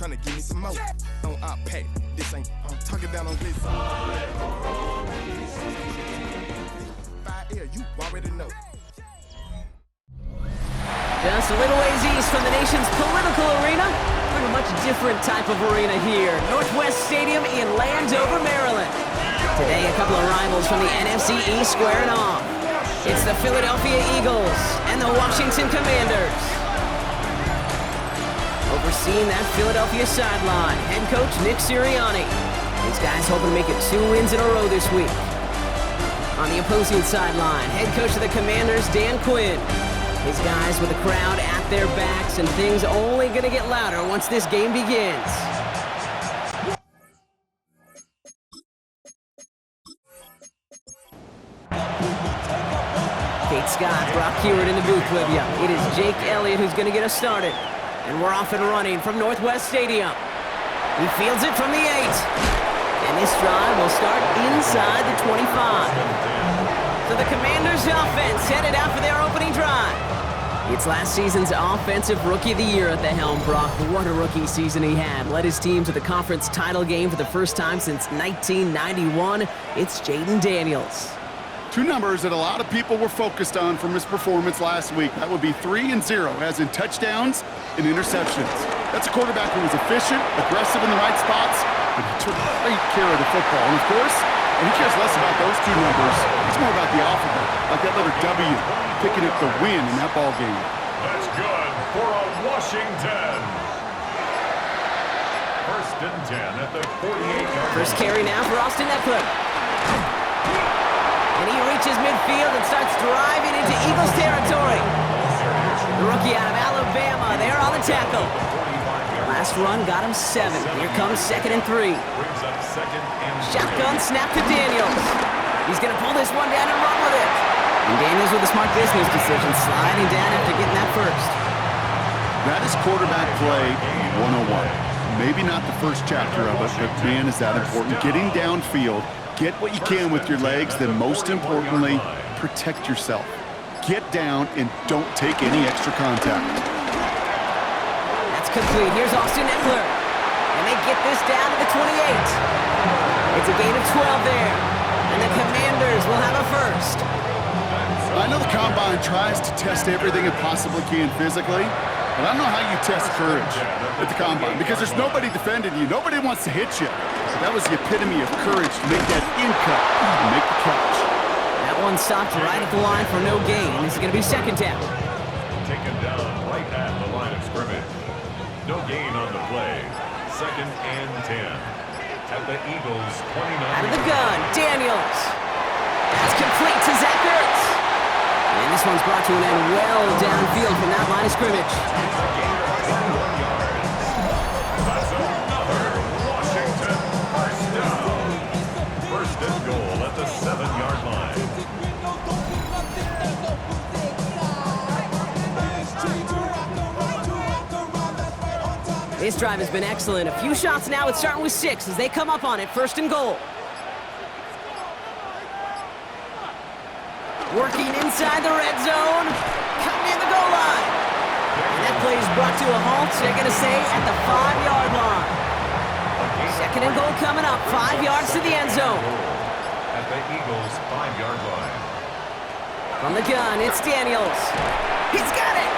tryna give me some more. On our pack, this ain't talking down on this. 5L, you already know. Just a little ways east from the nation's political arena, we're in a much different type of arena here. Northwest Stadium in Landover, Maryland. Today, a couple of rivals from the NFC East squaring off. It's the Philadelphia Eagles and the Washington Commanders. Overseeing that Philadelphia sideline, head coach Nick Sirianni. These guys hoping to make it 2 wins in a row this week. On the opposing sideline, head coach of the Commanders, Dan Quinn. His guys with the crowd at their backs, and things only going to get louder once this game begins. Kate Scott, Brock Hewitt in the booth with you. It is Jake Elliott who's going to get us started. And we're off and running from Northwest Stadium. He fields it from the 8. And this drive will start inside the 25. So the Commanders' offense headed out for their opening drive. It's last season's Offensive Rookie of the Year at the helm, Brock. What a rookie season he had. Led his team to the conference title game for the first time since 1991. It's Jaden Daniels. 2 numbers that a lot of people were focused on from his performance last week. That would be 3 and 0, as in touchdowns and interceptions. That's a quarterback who was efficient, aggressive in the right spots, but he took great care of the football. And of course, he cares less about those 2 numbers. It's more about the alphabet, like that letter W, picking up the win in that ball game. That's good for a Washington. First and 10 at the 48-yard. First carry now for Austin Eckler. And he reaches midfield and starts driving into Eagles territory. The rookie out of Alabama there on the tackle. Last run got him 7. Here comes 2nd and 3. Shotgun snap to Daniels. He's going to pull this one down and run with it. And Daniels with a smart business decision, sliding down after getting that first. That is quarterback play 101. Maybe not the first chapter of it, but man, is that important. Getting downfield, get what you can with your legs, then most importantly, protect yourself. Get down and don't take any extra contact. That's complete. Here's Austin Eckler. And they get this down to the 28. It's a gain of 12 there. And the Commanders will have a first. I know the Combine tries to test everything it possibly can physically, but I don't know how you test courage at the Combine, because there's nobody defending you. Nobody wants to hit you. But that was the epitome of courage to make that in-cut and make the catch. That one stopped right at the line for no gain. This is going to be 2nd down. Taken down right at the line of scrimmage. No gain on the play. 2nd and 10 at the Eagles' 29. Out of the gun, Daniels. That's complete to Zach Ertz. And this one's brought to an end well downfield from that line of scrimmage. That's another Washington first down. First and goal at the 7-yard line. This drive has been excellent. A few shots now. It's starting with 6 as they come up on it. 1st and goal. Working inside the red zone. Coming in the goal line. And that play is brought to a halt. So they're going to say at the 5-yard line. 2nd and goal coming up. 5 yards to the end zone. At the Eagles' 5-yard line. From the gun, it's Daniels. He's got it.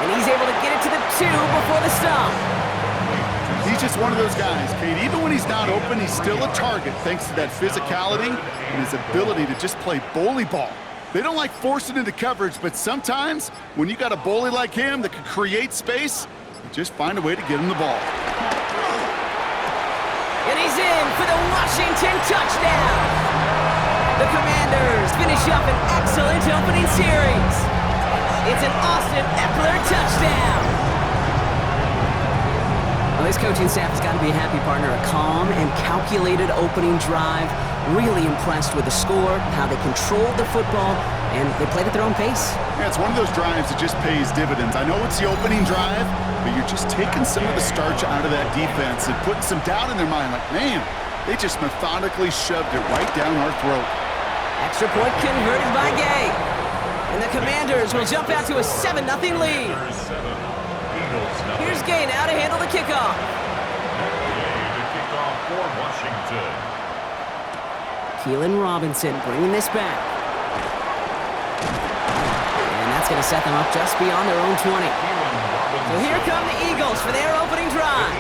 And he's able to get it to the 2 before the stop. He's just one of those guys, Kate. Even when he's not open, he's still a target thanks to that physicality and his ability to just play bully ball. They don't like forcing into coverage, but sometimes when you got a bully like him that can create space, you just find a way to get him the ball. And he's in for the Washington touchdown. The Commanders finish up an excellent opening series. It's an Austin Eckler touchdown. Well, this coaching staff has got to be a happy partner. A calm and calculated opening drive. Really impressed with the score, how they controlled the football, and they played at their own pace. Yeah, it's one of those drives that just pays dividends. I know it's the opening drive, but you're just taking some of the starch out of that defense and putting some doubt in their mind. Like, man, they just methodically shoved it right down our throat. Extra point converted by Gay. And the Commanders will jump out to a 7-0 lead. Here's Gay now to handle the kickoff. Keelan Robinson bringing this back. And that's going to set them up just beyond their own 20. So here come the Eagles for their opening drive.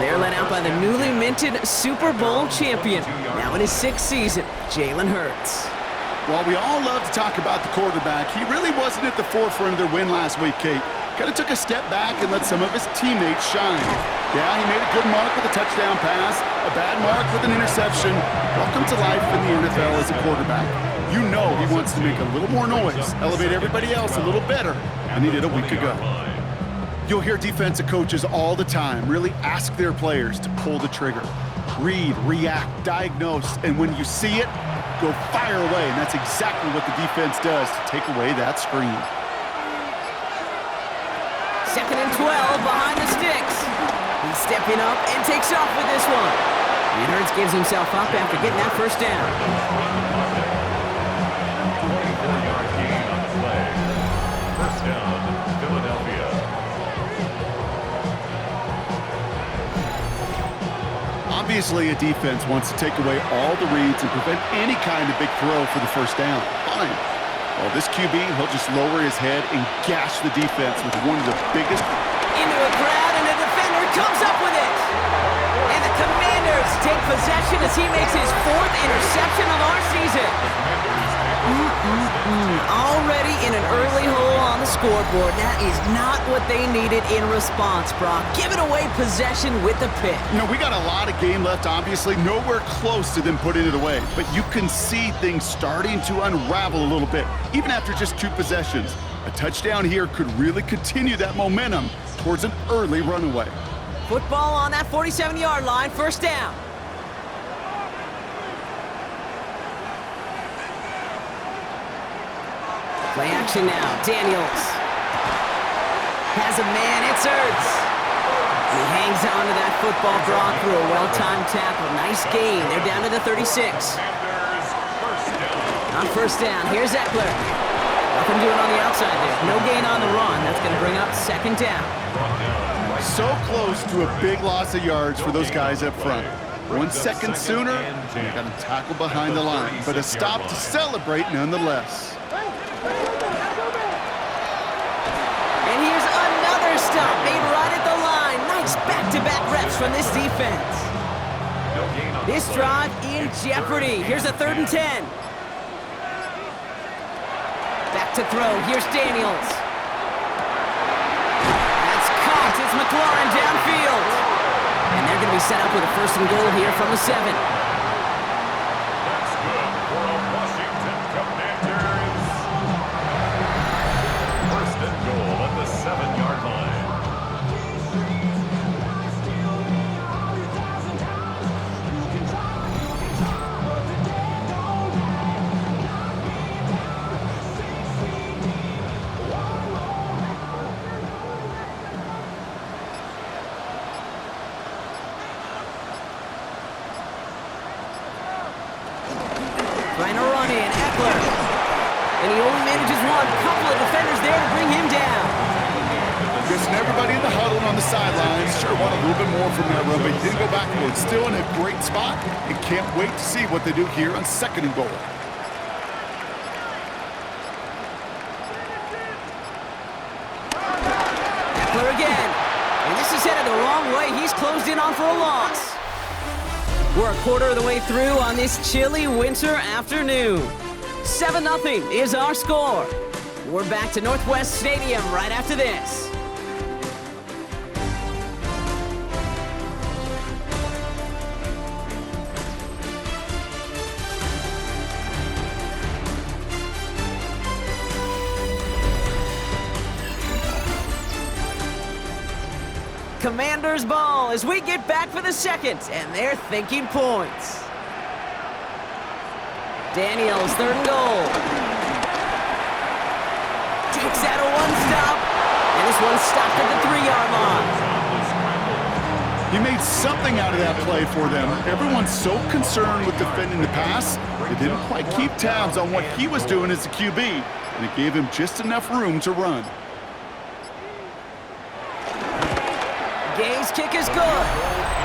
They're led out by the newly minted Super Bowl champion, now in his 6th season, Jalen Hurts. While we all love to talk about the quarterback, he really wasn't at the forefront of their win last week, Kate. Kind of took a step back and let some of his teammates shine. Yeah, he made a good mark with a touchdown pass, a bad mark with an interception. Welcome to life in the NFL as a quarterback. You know he wants to make a little more noise, elevate everybody else a little better than he did a week ago. You'll hear defensive coaches all the time really ask their players to pull the trigger. Read, react, diagnose, and when you see it, go fire away. And that's exactly what the defense does to take away that screen. 2nd and 12 behind the sticks. He's stepping up and takes off with this one. And Hurts gives himself up after getting that first down. 24-yard gain on the play. First down, Philadelphia. Obviously, a defense wants to take away all the reads and prevent any kind of big throw for the first down. Fine. Well, this QB, he'll just lower his head and gash the defense with one of the biggest. Into a crowd, and a defender comes up with it. And the Commanders take possession as he makes his 4th interception of our season. Already in an early hole on the scoreboard. That is not what they needed in response, Brock. Giving away possession with the pick. You know, we got a lot of game left, obviously. Nowhere close to them putting it away. But you can see things starting to unravel a little bit, even after just 2 possessions. A touchdown here could really continue that momentum towards an early runaway. Football on that 47-yard line, first down. Play action now. Daniels has a man. It's Hurts. He hangs on to that football, Brock, through a well-timed tackle. Nice gain. They're down to the 36. On first down, here's Eckler. Nothing doing on the outside there. No gain on the run. That's going to bring up 2nd down. So close to a big loss of yards for those guys up front. 1 second sooner, they got to tackle behind the line. But a stop to celebrate nonetheless. And here's another stop made right at the line. Nice back-to-back reps from this defense. This drive in jeopardy. Here's a 3rd and 10. Back to throw. Here's Daniels. That's caught. It's McLaurin downfield. And they're going to be set up with a 1st and goal here from the 7. That's good for a Washington Commanders. 1st and goal at the 7-yard line. Trying to run in, Eckler. And he only manages one. Couple of defenders there to bring him down. Just everybody in the huddle and on the sidelines. Sure, want a little bit more from that run, but he didn't go backwards. Still in a great spot and can't wait to see what they do here on 2nd and goal. Eckler again. And this is headed the wrong way. He's closed in on for a loss. We're a quarter of the way through on this chilly winter afternoon. 7-0 is our score. We're back to Northwest Stadium right after this. Commanders ball as we get back for the 2nd, and they're thinking points. Daniels, 3rd and goal. Takes out a 1-stop, and this one's stopped at the 3-yard line. He made something out of that play for them. Everyone's so concerned with defending the pass, they didn't quite keep tabs on what he was doing as a QB, and it gave him just enough room to run. Gay's kick is good,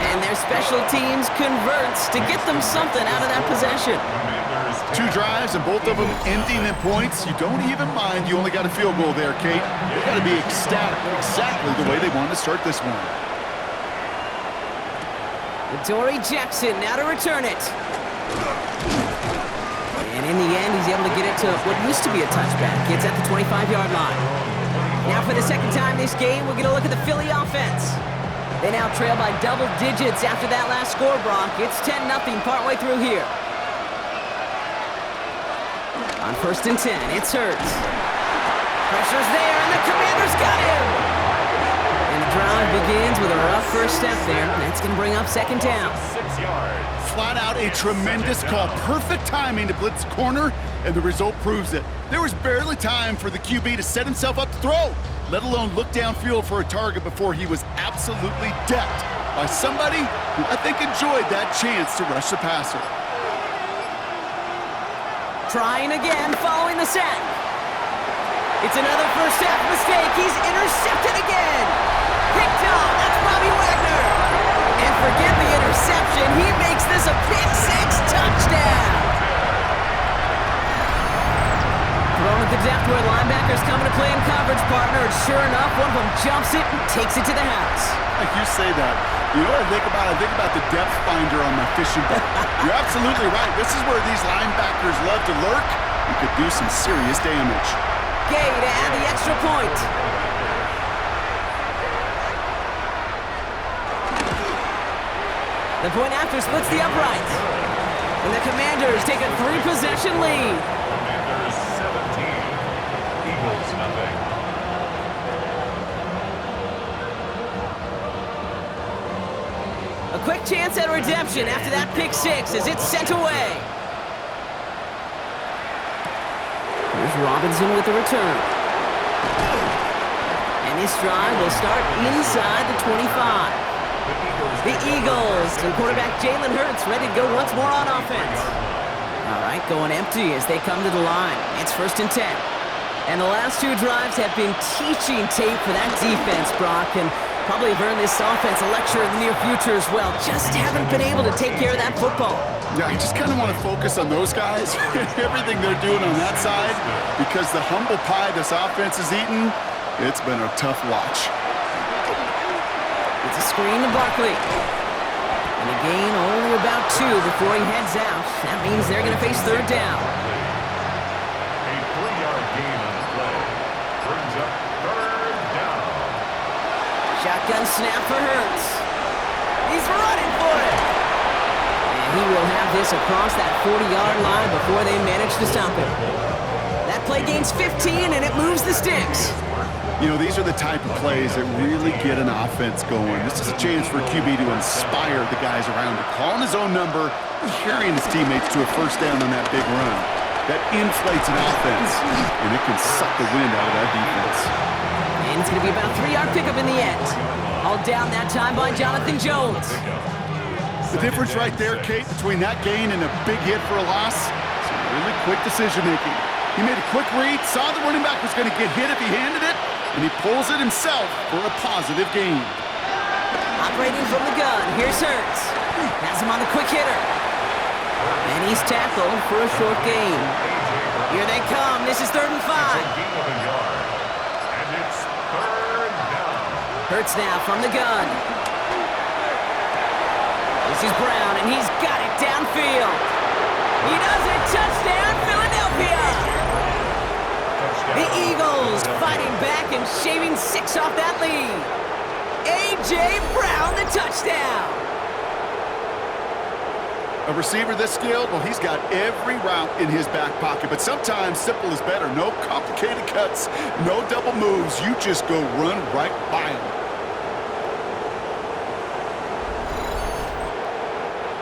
and there's special teams converts to get them something out of that possession. 2 drives and both of them ending in points. You don't even mind you only got a field goal there, Kate. You got to be ecstatic, exactly the way they wanted to start this one. Dory Jackson now to return it. And in the end, he's able to get it to what used to be a touchback. It's at the 25-yard line. Now for the second time this game, we're going to look at the Philly offense. They now trail by double digits after that last score, Brock. It's 10-0 partway through here. On 1st and 10, it's Hurts. Pressure's there, and the Commanders got him! And the drive begins with a rough first step there. That's going to bring up 2nd down. 6 yards. Flat out a tremendous call. Perfect timing to blitz corner, and the result proves it. There was barely time for the QB to set himself up to throw, let alone look downfield for a target before he was absolutely decked by somebody who I think enjoyed that chance to rush the passer. Trying again, following the sack. It's another first half mistake. He's intercepted again. Picked off. That's Bobby Wagner. And forget the interception. He makes this a pick-6 touchdown. Thrown at the depth where linebackers coming to play in coverage, partner. And sure enough, one of them jumps it and takes it to the house. Like you say that. You know what I think about? I think about the depth finder on my fishing boat. You're absolutely right. This is where these linebackers love to lurk and could do some serious damage. Gay to add the extra point. The point after splits the uprights. And the Commanders take a 3-possession lead. Commanders 17. Eagles nothing. A quick chance at redemption after that pick-6 as it's sent away. Here's Robinson with the return. And this drive will start inside the 25. The Eagles and quarterback Jalen Hurts ready to go once more on offense. All right, going empty as they come to the line. It's 1st and 10. And the last 2 drives have been teaching tape for that defense, Brock, and probably have earned this offense a lecture in the near future as well. Just haven't been able to take care of that football. Yeah, I just kind of want to focus on those guys, everything they're doing on that side, because the humble pie this offense is eating, it's been a tough watch. It's a screen to Barkley. And a gain only about 2 before he heads out. That means they're going to face 3rd down. A 3-yard gain on the play. Brings up 3rd down. Shotgun snap for Hurts. He's running for it. And he will have this across that 40-yard line before they manage to stop him. That play gains 15, and it moves the sticks. You know, these are the type of plays that really get an offense going. This is a chance for QB to inspire the guys around him. Calling his own number, carrying his teammates to a 1st down on that big run. That inflates an offense, and it can suck the wind out of that defense. And it's going to be about a 3-yard pickup in the end. All down that time by Jonathan Jones. The difference right there, Kate, between that gain and a big hit for a loss, some really quick decision-making. He made a quick read, saw the running back was going to get hit if he handed it, and he pulls it himself for a positive gain. Operating from the gun, here's Hurts. Has him on the quick hitter. And he's tackled for a short gain. Here they come, this is 3rd and 5. Gain of a yard. And it's 3rd down. Hurts now from the gun. This is Brown, and he's got it downfield. He does it, touchdown, Philadelphia! The Eagles fighting back and shaving 6 off that lead. A.J. Brown, the touchdown. A receiver this skilled, well, he's got every route in his back pocket, but sometimes simple is better. No complicated cuts, no double moves. You just go run right by him.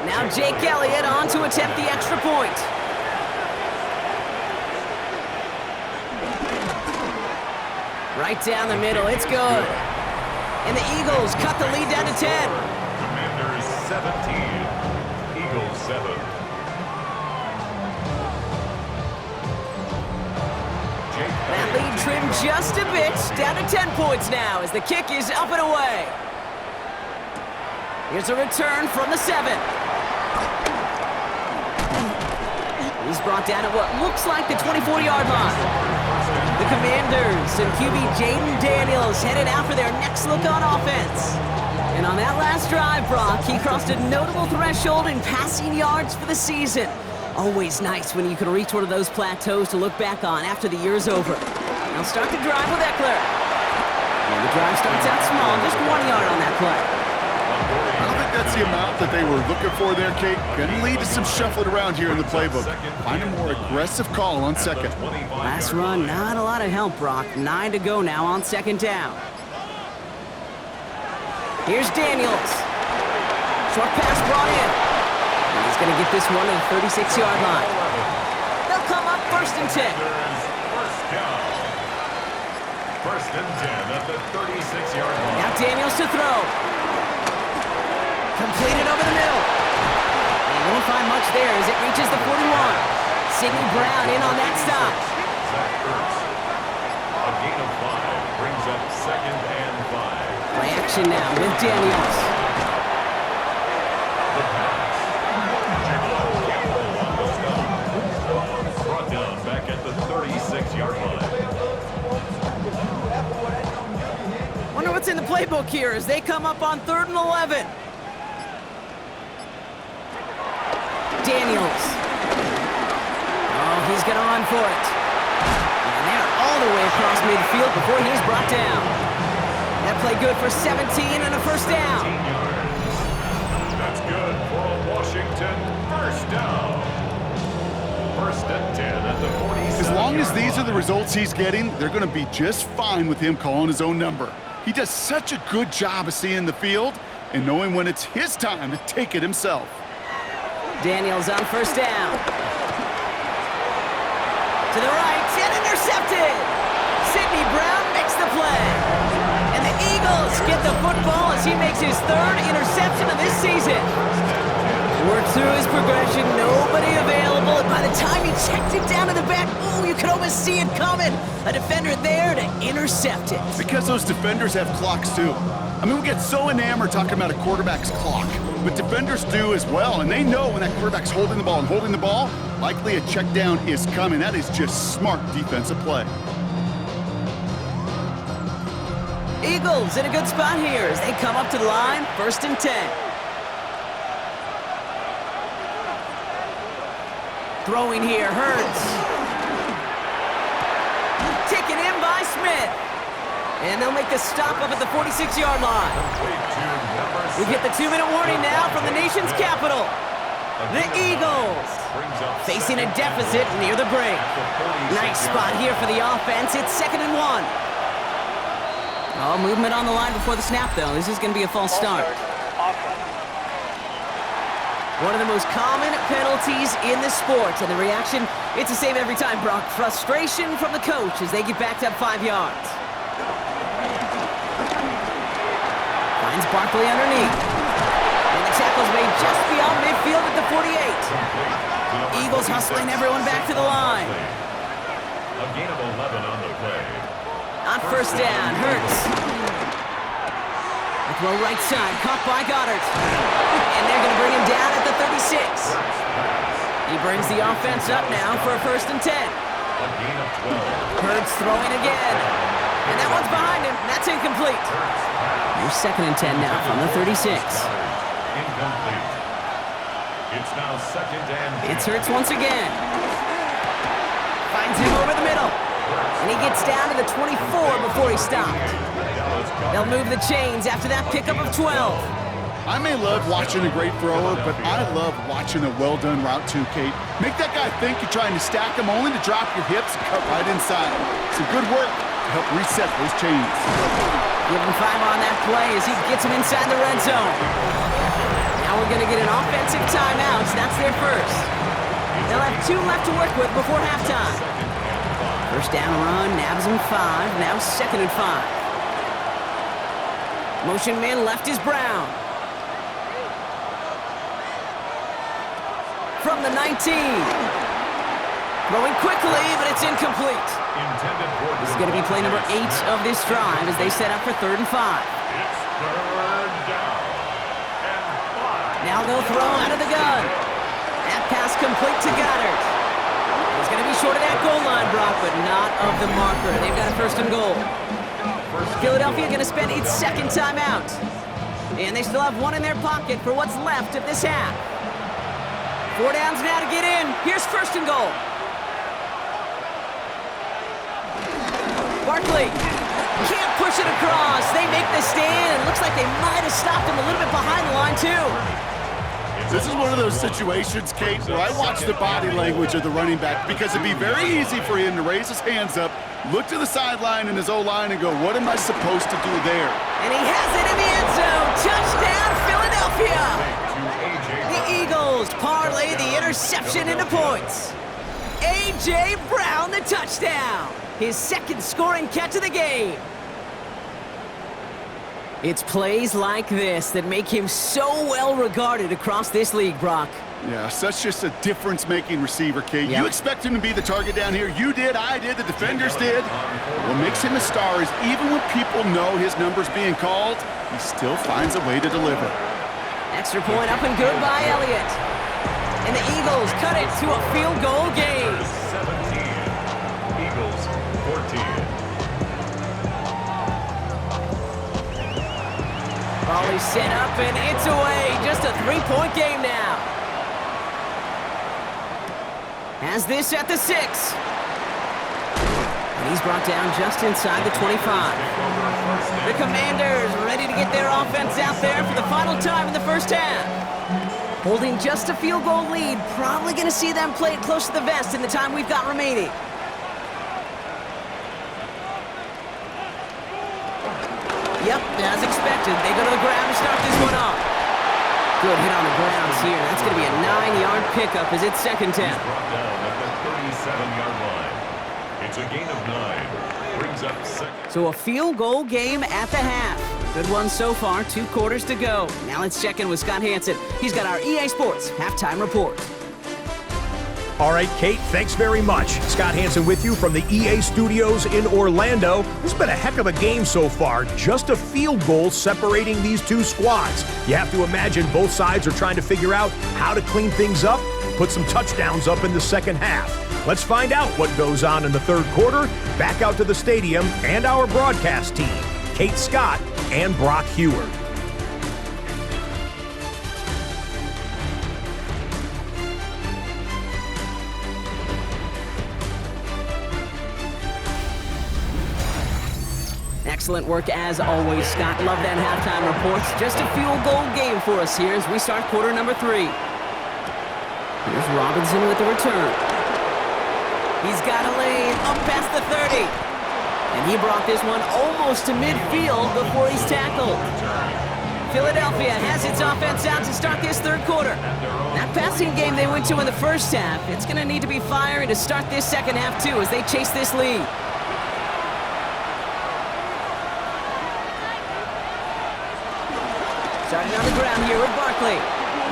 Now Jake Elliott on to attempt the extra point. Right down the middle, it's good. And the Eagles cut the lead down to 10. Commanders 17. Eagles 7. That lead trimmed just a bit, down to 10 points now as the kick is up and away. Here's a return from the 7. He's brought down at what looks like the 24-yard line. The Commanders and QB Jaden Daniels headed out for their next look on offense. And on that last drive, Brock, he crossed a notable threshold in passing yards for the season. Always nice when you can reach one of those plateaus to look back on after the year's over. Now start the drive with Eckler. And the drive starts out small, just 1 yard on that play. I don't think that's the amount that they were looking for there, Kate. Going to lead to some shuffling around here in the playbook. Find a more aggressive call on second. Last run, not a lot of help, Brock. 9 to go now on second down. Here's Daniels. Short pass brought in. And he's going to get this one to the 36-yard line. They'll come up first and 10. First and 10 at the 36-yard line. Now Daniels to throw. Completed over the middle. They won't find much there as it reaches the 41. Sidney Brown in on that stop. Zach Ertz. A gain of 5 brings up second and 5. Play action now with Daniels. The pass. Campbell on the stop. Brought down back at the 36-yard line. Wonder what's in the playbook here as they come up on 3rd and 11. Daniels. Oh, he's going to run for it. And they're all the way across midfield before he's brought down. That play good for 17 and a first down. That's good for a Washington first down. First and 10 at the 47. As long as these are the results he's getting, they're going to be just fine with him calling his own number. He does such a good job of seeing the field and knowing when it's his time to take it himself. Daniels on first down. To the right, and intercepted. Sidney Brown makes the play. And the Eagles get the football as he makes his 3rd interception of this season. Worked through his progression, nobody available, and by the time he checked it down to the back, ooh, you could almost see it coming. A defender there to intercept it. Because those defenders have clocks too. I mean, we get so enamored talking about a quarterback's clock, but defenders do as well, and they know when that quarterback's holding the ball and holding the ball, likely a check down is coming. That is just smart defensive play. Eagles in a good spot here as they come up to the line, 1st and 10. Throwing here, Hurts. Taken in by Smith. And they'll make the stop up at the 46-yard line. We get the 2-minute warning now from the nation's capital. The Eagles facing a deficit near the break. Nice spot here for the offense. It's 2nd and 1. Oh, movement on the line before the snap, though. This is going to be a false start. One of the most common penalties in the sport. And the reaction, it's a save every time, Brock. Frustration from the coach as they get backed up 5 yards. Finds Barkley underneath. And the tackle's made just beyond midfield at the 48. Eagles hustling everyone back to the line. A gain of 11 on the play. On first down, Hurts. A throw right side, caught by Goddard. And they're going to bring him down at the 36. He brings the offense up now for a 1st and 10. A gain of 12. Hurts throwing again. And that one's behind him. That's incomplete. Here's 2nd and 10 now from the 36. Incomplete. It's now 2nd and 10. It's Hurts once again. Finds him over the middle. And he gets down to the 24 before he stopped. They'll move the chains after that pickup of 12. I may love watching a great thrower, but I love watching a well-done route too, Kate. Make that guy think you're trying to stack him only to drop your hips and cut right inside. Some good work to help reset those chains. Give him 5 on that play as he gets him inside the red zone. Now we're going to get an offensive timeout. That's their first. They'll have 2 left to work with before halftime. First down run, nabs him 5. Now 2nd and 5. Motion man left is Brown. From the 19. Throwing quickly, but it's incomplete. This is going to be play number 8 of this drive as they set up for 3rd and 5. It's 3rd down and Now they'll throw out of the gun. That pass complete to Goddard. He's going to be short of that goal line, Brock, but not of the marker. They've got a first and goal. Philadelphia going to spend its second timeout. And they still have one in their pocket for what's left of this half. 4 downs now to get in. Here's first and goal. Barkley can't push it across. They make the stand. It looks like they might have stopped him a little bit behind the line, too. This is one of those situations, Kate, where I watch the body language of the running back because it'd be very easy for him to raise his hands up, look to the sideline in his O-line and go, what am I supposed to do there? And he has it in the end zone. Touchdown, Philadelphia. The Eagles parlay the interception into points. A.J. Brown, the touchdown. His second scoring catch of the game. It's plays like this that make him so well regarded across this league, Brock. Yeah, such just a difference-making receiver, Kate. Yep. You expect him to be the target down here. You did, I did, the defenders did. What makes him a star is even when people know his number's being called, he still finds a way to deliver. Extra point up and good by Elliott. And the Eagles cut it to a field goal game. 17. Eagles 14. Ball set up and it's away. Just a 3-point game now. Has this at the 6. And he's brought down just inside the 25. The Commanders ready to get their offense out there for the final time in the first half. Holding just a field goal lead. Probably going to see them play it close to the vest in the time we've got remaining. Yep, as expected. They go to the ground to start this one off. Good hit on the grounds here. That's going to be a 9-yard pickup as it's second down. Brought down at the 37-yard line. It's a gain of 9. Brings up second. So a field goal game at the half. Good one so far. 2 quarters to go. Now let's check in with Scott Hansen. He's got our EA Sports halftime report. All right, Kate, thanks very much. Scott Hansen with you from the EA Studios in Orlando. It's been a heck of a game so far. Just a field goal separating these two squads. You have to imagine both sides are trying to figure out how to clean things up, put some touchdowns up in the second half. Let's find out what goes on in the third quarter. Back out to the stadium and our broadcast team, Kate Scott and Brock Heward. Excellent work as always, Scott. Love that halftime reports. Just a field goal game for us here as we start quarter number 3. Here's Robinson with the return. He's got a lane up past the 30. And he brought this one almost to midfield before he's tackled. Philadelphia has its offense out to start this third quarter. That passing game they went to in the first half, it's going to need to be firing to start this second half too as they chase this lead. Starting on the ground here with Barkley.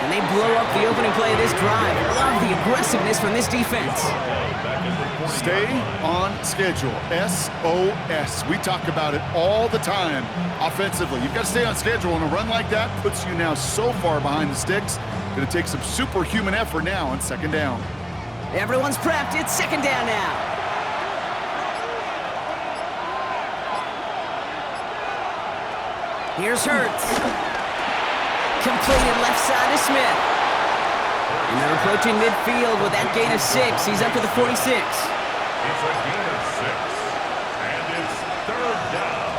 And they blow up the opening play of this drive. Love the aggressiveness from this defense. Stay on schedule. SOS. We talk about it all the time offensively. You've got to stay on schedule, and a run like that puts you now so far behind the sticks. Going to take some superhuman effort now on second down. Everyone's prepped. It's second down now. Here's Hurts. Completed left side to Smith. And they're approaching midfield with that gain of 6. He's up to the 46. It's a gain of 6. And it's third down.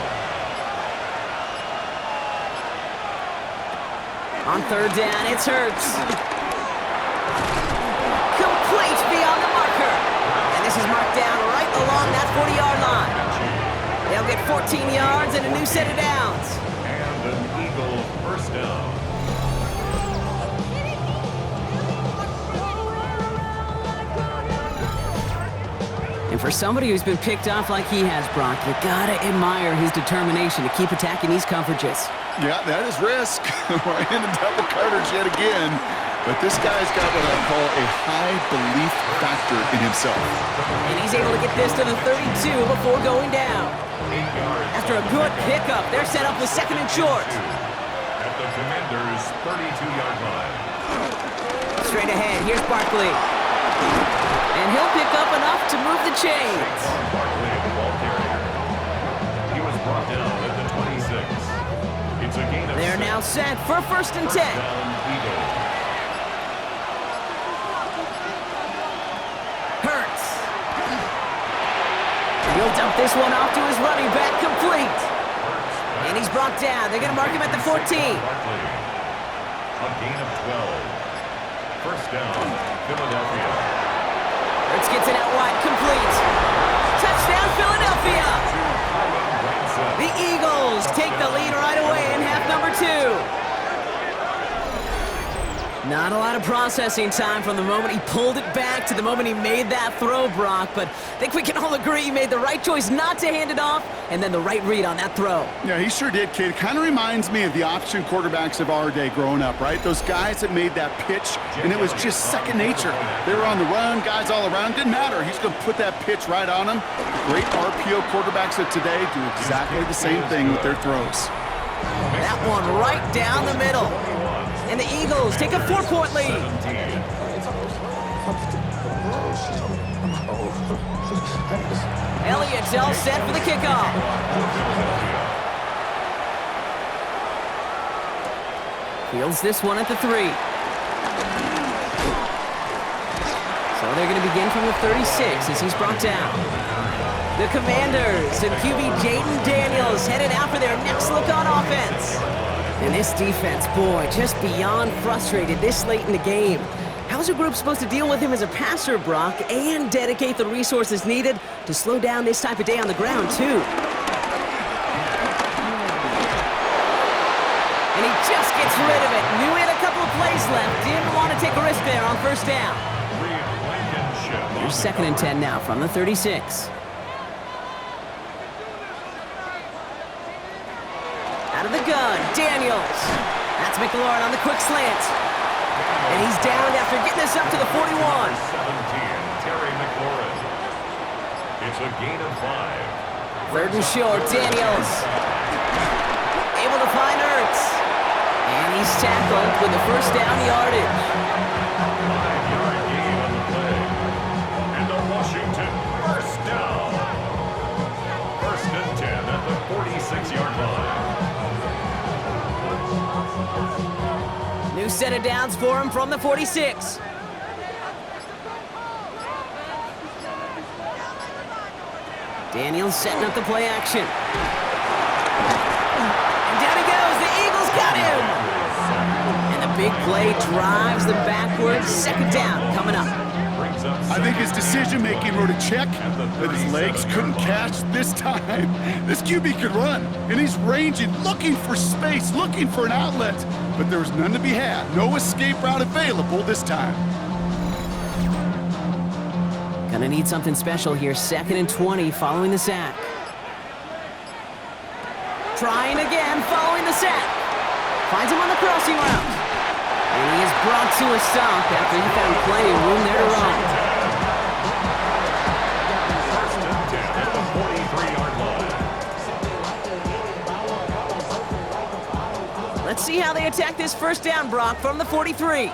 On third down, it's Hurts. Complete beyond the marker. And this is marked down right along that 40-yard line. They'll get 14 yards and a new set of downs. And an Eagle first down. And for somebody who's been picked off like he has, Brock, you gotta admire his determination to keep attacking these coverages. Yeah, that is risk. We're in the double coverage yet again. But this guy's got what I call a high belief factor in himself. And he's able to get this to the 32 before going down. After a good pickup, they're set up with second and short. At the Commanders' 32-yard line. Straight ahead, here's Barkley. And he'll pick up enough to move the chains. Barkley, the ball carrier. He was brought down at the 26. It's a gain of They're 6. now set for 1st and 10. First down, Eagles. Hurts. He'll dump this one off to his running back, complete. And he's brought down. They're going to mark him at the 14. Barkley. A gain of 12. First down, Philadelphia. Hurts gets it out wide, complete. Touchdown, Philadelphia. The Eagles take the lead right away in half number 2. Not a lot of processing time from the moment he pulled it back to the moment he made that throw, Brock, but I think we can all agree he made the right choice not to hand it off, and then the right read on that throw. Yeah, he sure did, kid. Kind of reminds me of the option quarterbacks of our day growing up, right? Those guys that made that pitch, and it was just second nature. They were on the run, guys all around. Didn't matter. He's going to put that pitch right on them. Great RPO quarterbacks of today do exactly the same thing with their throws. That one right down the middle. And the Eagles take a 4-point lead. Elliott's all set for the kickoff. Fields this one at the 3. So they're going to begin from the 36 as he's brought down. The Commanders and QB Jaden Daniels headed out for their next look on offense. And this defense, boy, just beyond frustrated this late in the game. How's a group supposed to deal with him as a passer, Brock, and dedicate the resources needed to slow down this type of day on the ground, too? And he just gets rid of it. Knew he had a couple of plays left. Didn't want to take a risk there on first down. Here's 2nd and 10 now from the 36. Out of the gun, Daniels. That's McLaurin on the quick slant. And he's down after getting this up to the 41. 17, Terry McLaurin. It's a gain of 5. 3rd and short, Daniels. Able to find Ertz. And he's tackled with the first down yardage. 5-yard gain on the play. And the Washington first down. 1st and 10 at the 46-yard line. New set of downs for him from the 46. Daniels setting up the play action. And down he goes. The Eagles got him. And the big play drives them backwards. 2nd down coming up. I think his decision-making wrote a check that his legs couldn't catch this time. This QB could run, and he's ranging, looking for space, looking for an outlet. But there was none to be had. No escape route available this time. Gonna need something special here. 2nd and 20 following the sack. Trying again following the sack. Finds him on the crossing route. And he is brought to a stop after he found plenty of room there to run. 1st and 10 at the 43-yard line. Let's see how they attack this first down, Brock, from the 43.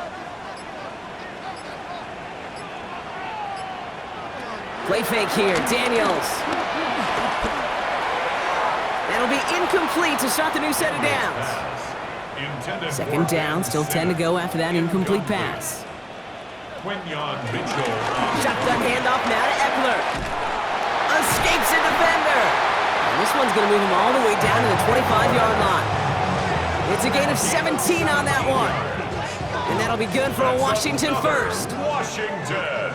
Play fake here, Daniels. That'll be incomplete to start the new set of downs. 2nd down, still 10 to go after that incomplete pass. Shotgun handoff now to Eckler. Escapes a defender. And this one's going to move him all the way down to the 25-yard line. It's a gain of 17 on that one. And that'll be good for a Washington first. Washington.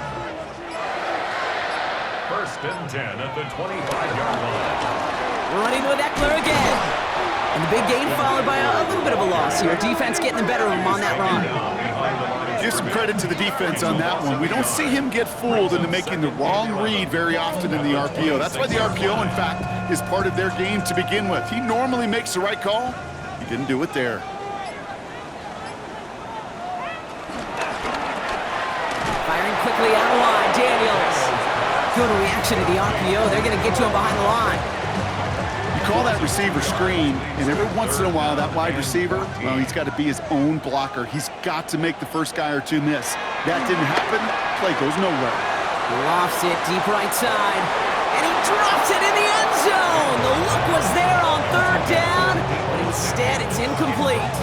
1st and 10 at the 25-yard line. Running with Eckler again. And the big gain followed by a little bit of a loss here. Defense getting the better of him on that run. Give some credit to the defense on that one. We don't see him get fooled into making the wrong read very often in the RPO. That's why the RPO, in fact, is part of their game to begin with. He normally makes the right call. He didn't do it there. Firing quickly out of line, Daniels. Good reaction to the RPO. They're going to get to him behind the line. call that receiver screen, and every once in a while, that wide receiver, well, he's got to be his own blocker. He's got to make the first guy or two miss. That didn't happen. Play goes nowhere. He lofts it deep right side, and he drops it in the end zone. The look was there on third down, but instead it's incomplete.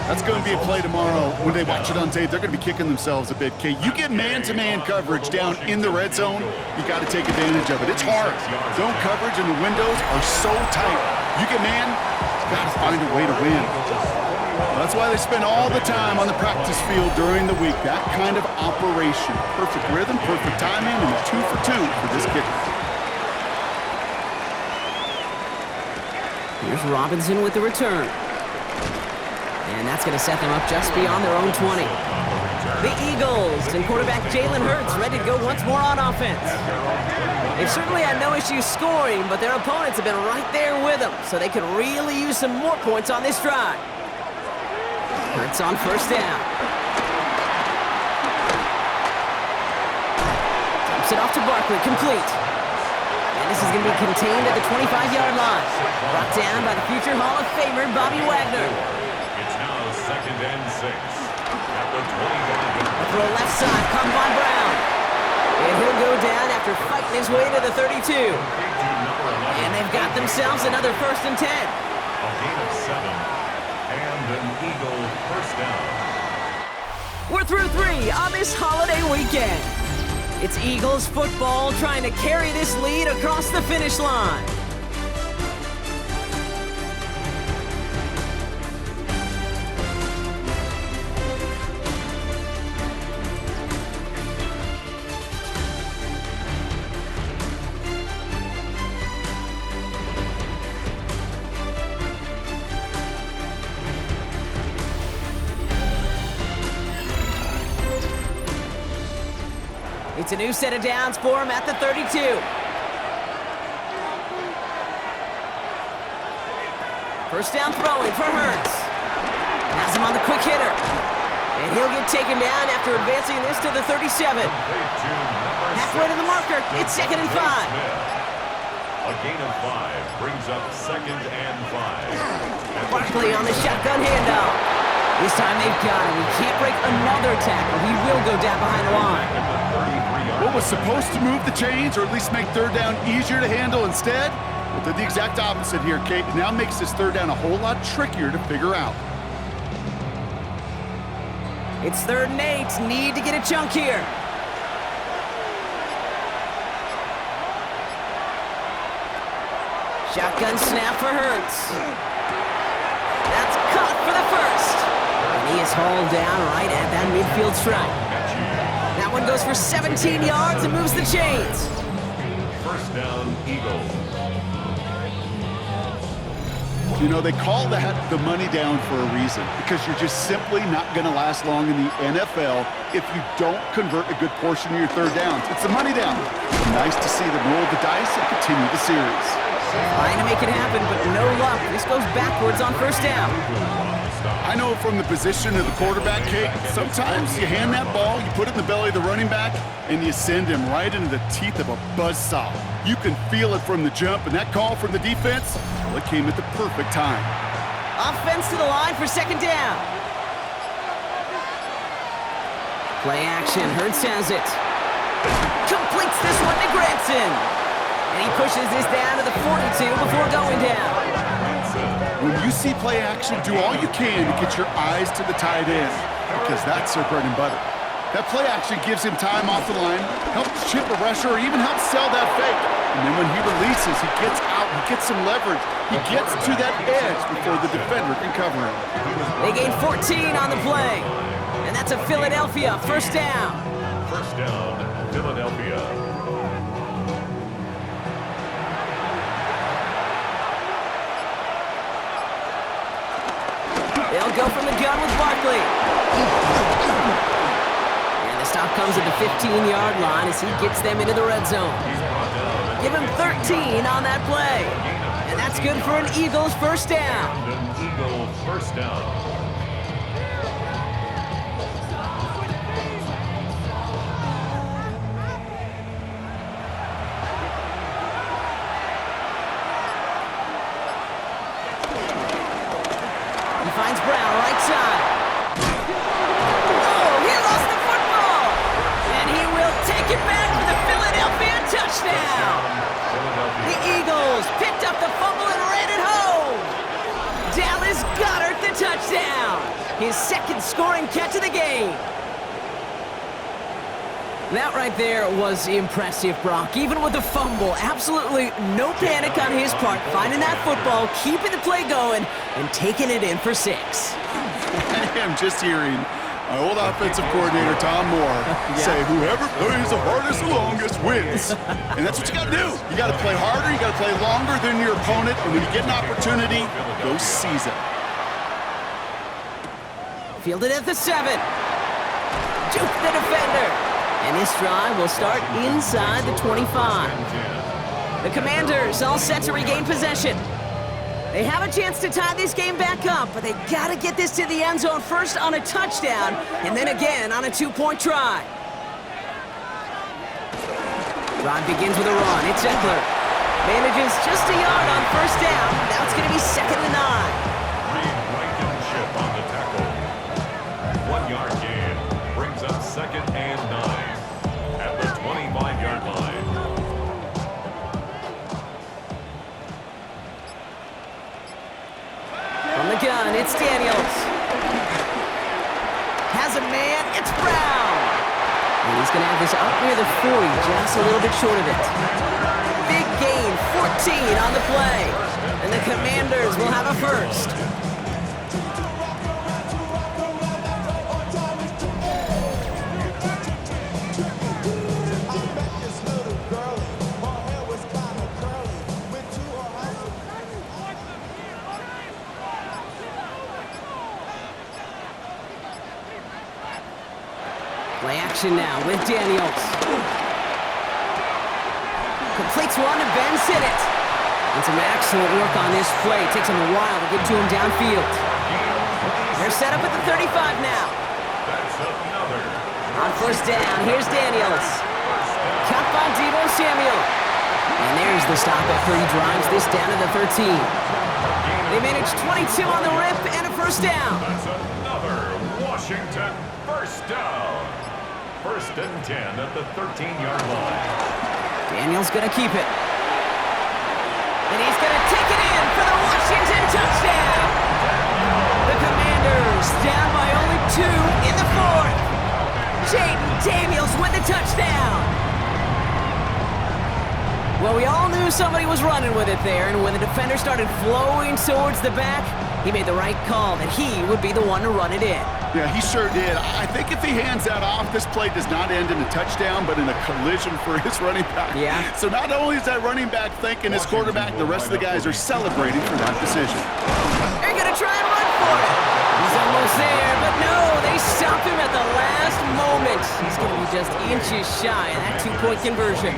That's going to be a play tomorrow. When they watch it on tape, they're going to be kicking themselves a bit, Kate. You get man-to-man coverage down in the red zone, you got to take advantage of it. It's hard. Zone coverage and the windows are so tight. You get man, you got to find a way to win. That's why they spend all the time on the practice field during the week. That kind of operation. Perfect rhythm, perfect timing, and a 2 for 2 for this kicker. Here's Robinson with the return. And that's going to set them up just beyond their own 20. The Eagles and quarterback Jalen Hurts ready to go once more on offense. They've certainly had no issues scoring, but their opponents have been right there with them, so they could really use some more points on this drive. Hurts on first down. Dumps it off to Barkley, complete. And this is going to be contained at the 25-yard line. Brought down by the future Hall of Famer Bobby Wagner. It's now 2nd and 6 at the 25. A throw left side, caught by Brown. And he'll go down after fighting his way to the 32. And they've got themselves another 1st and 10. A gain of 7 and an Eagle first down. We're through 3 on this holiday weekend. It's Eagles football trying to carry this lead across the finish line. It's a new set of downs for him at the 32. First down throwing for Hurts. Has him on the quick hitter. And he'll get taken down after advancing this to the 37. Halfway to the marker, it's 2nd and 5. A gain of 5 brings up 2nd and 5. Barkley on the shotgun handoff. This time they've got him. He can't break another tackle. He will go down behind the line. What was supposed to move the chains, or at least make third down easier to handle instead, well, did the exact opposite here, Kate. Now makes this third down a whole lot trickier to figure out. It's 3rd and 8. Need to get a chunk here. Shotgun snap for Hurts. That's caught for the first. And he is hauled down right at that midfield stripe. That one goes for 17 yards and moves the chains. First down, Eagles. You know, they call that the money down for a reason, because you're just simply not going to last long in the NFL if you don't convert a good portion of your third downs. It's the money down. Nice to see them roll the dice and continue the series. Trying to make it happen, but no luck. This goes backwards on first down. I know from the position of the quarterback, Kate, sometimes you hand that ball, you put it in the belly of the running back, and you send him right into the teeth of a buzzsaw. You can feel it from the jump, and that call from the defense, well, it came at the perfect time. Offense to the line for 2nd down. Play action, Hurts has it. Completes this one to Granson. And he pushes this down to the 42 before going down. When you see play action, do all you can to get your eyes to the tight end, because that's their bread and butter. That play action gives him time off the line, helps chip a rusher, or even helps sell that fake. And then when he releases, he gets out, he gets some leverage. He gets to that edge before the defender can cover him. They gain 14 on the play. And that's a Philadelphia first down. First down, Philadelphia. They'll go from the gun with Barkley. And the stop comes at the 15-yard line as he gets them into the red zone. Give him 13 on that play. And that's good for an Eagles first down. An Eagle first down. his second scoring catch of the game. That right there was impressive, Brock. Even with the fumble, absolutely no panic on his part. Finding that football, keeping the play going, and taking it in for 6. I am just hearing my old offensive coordinator, Tom Moore, say, whoever plays the hardest and longest wins. And that's what you got to do. You got to play harder, you got to play longer than your opponent, and when you get an opportunity, go seize it. Fielded at the 7. Juke the defender. And this drive will start inside the 25. The Commanders all set to regain possession. They have a chance to tie this game back up, but they got to get this to the end zone first on a touchdown, and then again on a 2-point try. Drive begins with a run. It's Eckler. Manages just a yard on first down. Now it's going to be 2nd and 9. Blankenship on the tackle. 1-yard gain brings up 2nd and 9 at the 25-yard line. From the gun, it's Daniels. Has a man, it's Brown. And he's going to have this up near the 40, just a little bit short of it. Big gain, 14 on the play. And the Commanders will have a first. Play action now with Daniels. Completes one to Ben Sinnott. And some excellent work on this play. Takes him a while to get to him downfield. They're set up at the 35 now. On first down, here's Daniels. Cut by Deebo Samuel. And there's the stop after he drives this down to the 13. They manage 22 on the rip and a first down. That's another Washington first down. 1st and 10 at the 13-yard line. Daniels gonna keep it. And he's gonna take it in for the Washington touchdown. The Commanders down by only 2 in the 4th. Jaden Daniels with the touchdown. Well, we all knew somebody was running with it there, and when the defender started flowing towards the back, he made the right call that he would be the one to run it in. Yeah, he sure did. I think if he hands that off, this play does not end in a touchdown, but in a collision for his running back. Yeah. So not only is that running back thanking his quarterback, the rest of the guys are celebrating for that decision. They're going to try and run for it. He's almost there, but no, they stop him at the last moment. He's going to be just inches shy of that 2-point conversion.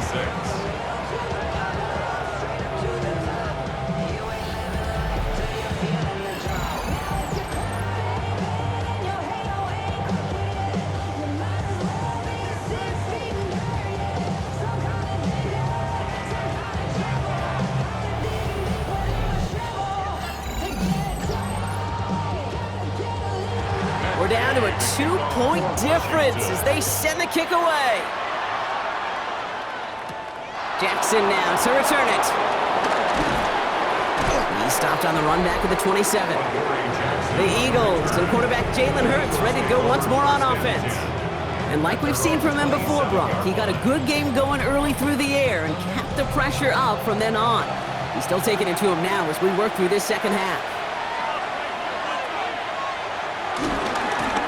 We're down to a 2-point difference as they send the kick away. Jackson now to return it. He stopped on the run back at the 27. The Eagles and quarterback Jalen Hurts ready to go once more on offense. And like we've seen from him before, Brock, he got a good game going early through the air and kept the pressure up from then on. He's still taking it to him now as we work through this second half.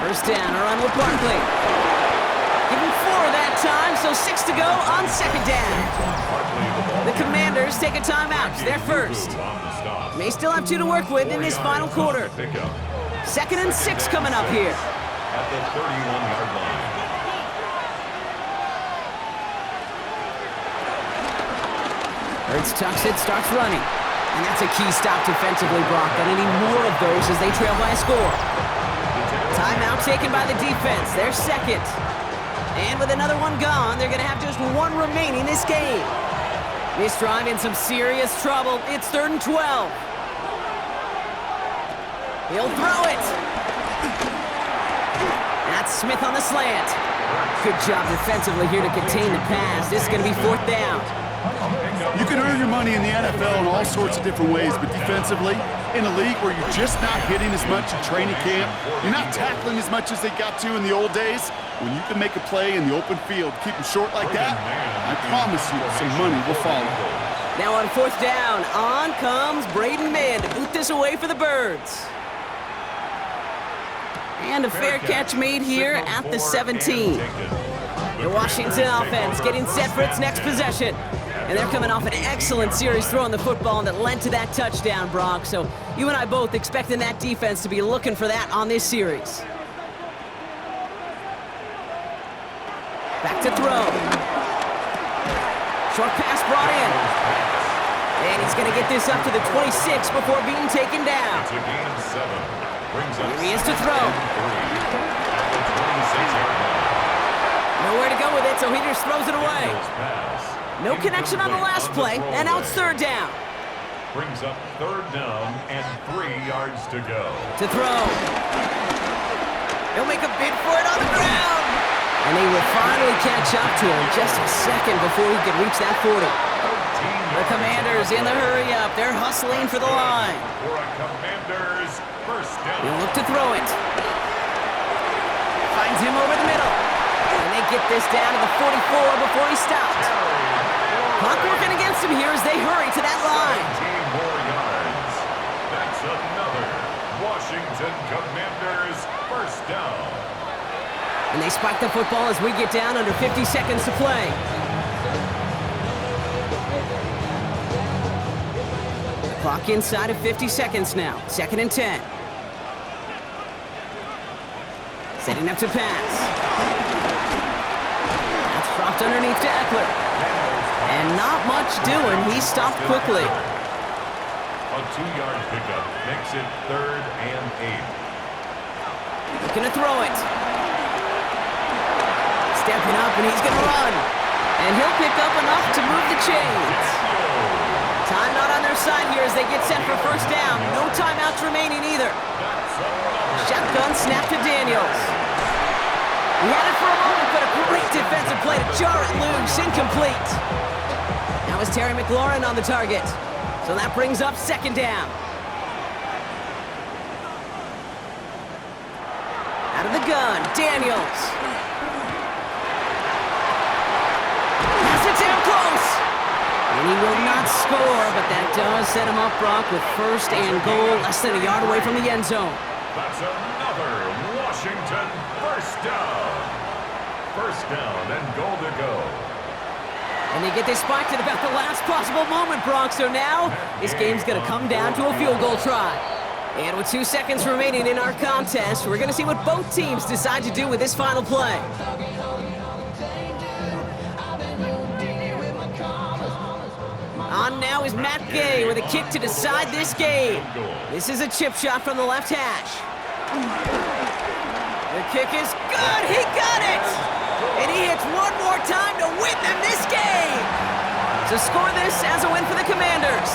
First down, a run with Barkley. Give him 4 that time, so 6 to go on second down. The Commanders take a timeout. They're first. May still have 2 to work with in this final quarter. 2nd and 6 coming up here. At the 31-yard line. Hurts tucks it, starts running. And that's a key stop defensively, Brock. And any more of those as they trail by a score. Timeout taken by the defense. They're second. And with another one gone, they're going to have just 1 remaining this game. This drive in some serious trouble. It's 3rd and 12. He'll throw it. That's Smith on the slant. Good job defensively here to contain the pass. This is going to be 4th down. You can earn your money in the NFL in all sorts of different ways, but defensively, In a league where you're just not hitting as much in training camp, you're not tackling as much as they got to in the old days, when you can make a play in the open field, keep them short like that, I promise you some money will follow. Now on 4th down, on comes Braden Mann to boot this away for the Birds. And a fair catch made here at the 17. The Washington offense getting set for its next possession. And they're coming off an excellent series throwing the football that led to that touchdown, Brock. So you and I both expecting that defense to be looking for that on this series. Back to throw. Short pass brought in. And he's going to get this up to the 26 before being taken down. Here he is to throw. Nowhere to go with it, so he just throws it away. No connection on the last play, and now it's 3rd down. Brings up 3rd down and 3 yards to go. To throw. He'll make a bid for it on the ground. And they will finally catch up to him just a second before he can reach that 40. The Commanders in the hurry up. They're hustling for the line. For a Commanders first down. He'll look to throw it. Finds him over the middle. And they get this down to the 44 before he stopped. Clock working against him here as they hurry to that line. 17 more yards. That's another Washington Commanders first down. And they spike the football as we get down under 50 seconds to play. The clock inside of 50 seconds now. 2nd and 10. Setting up to pass. That's dropped underneath to Eckler. And not much doing. He stopped quickly. A 2-yard pickup makes it 3rd and 8. Looking to throw it. Stepping up, and he's going to run. And he'll pick up enough to move the chains. Time not on their side here as they get set for 1st down. No timeouts remaining either. Shotgun snap to Daniels. He had it for a moment, but a great defensive play to jar it loose. Incomplete. Now is Terry McLaurin on the target. So that brings up 2nd down. Out of the gun, Daniels. And he will not score, but that does set him up, Brock, with 1st and goal, less than a yard away from the end zone. That's another Washington first down. 1st down and goal to go. And they get this spiked at about the last possible moment, Brock. So now, this game's going to come down to a field goal try. And with 2 seconds remaining in our contest, we're going to see what both teams decide to do with this final play. On now is Matt Gay with a kick to decide this game. This is a chip shot from the left hash. The kick is good. He got it. And he hits one more time to win them this game. To score this as a win for the Commanders.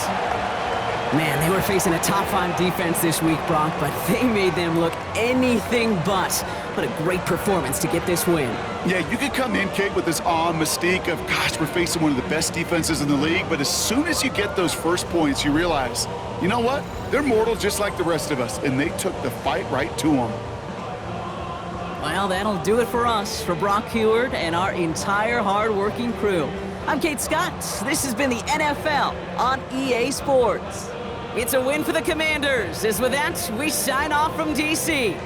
Man, they were facing a top-5 defense this week, Brock, but they made them look anything but. What a great performance to get this win. Yeah, you could come in, Kate, with this awe and mystique of, gosh, we're facing one of the best defenses in the league, but as soon as you get those first points, you realize, you know what? They're mortal just like the rest of us, and they took the fight right to them. Well, that'll do it for us, for Brock Heward and our entire hard-working crew. I'm Kate Scott. This has been the NFL on EA Sports. It's a win for the Commanders, as with that, we sign off from D.C.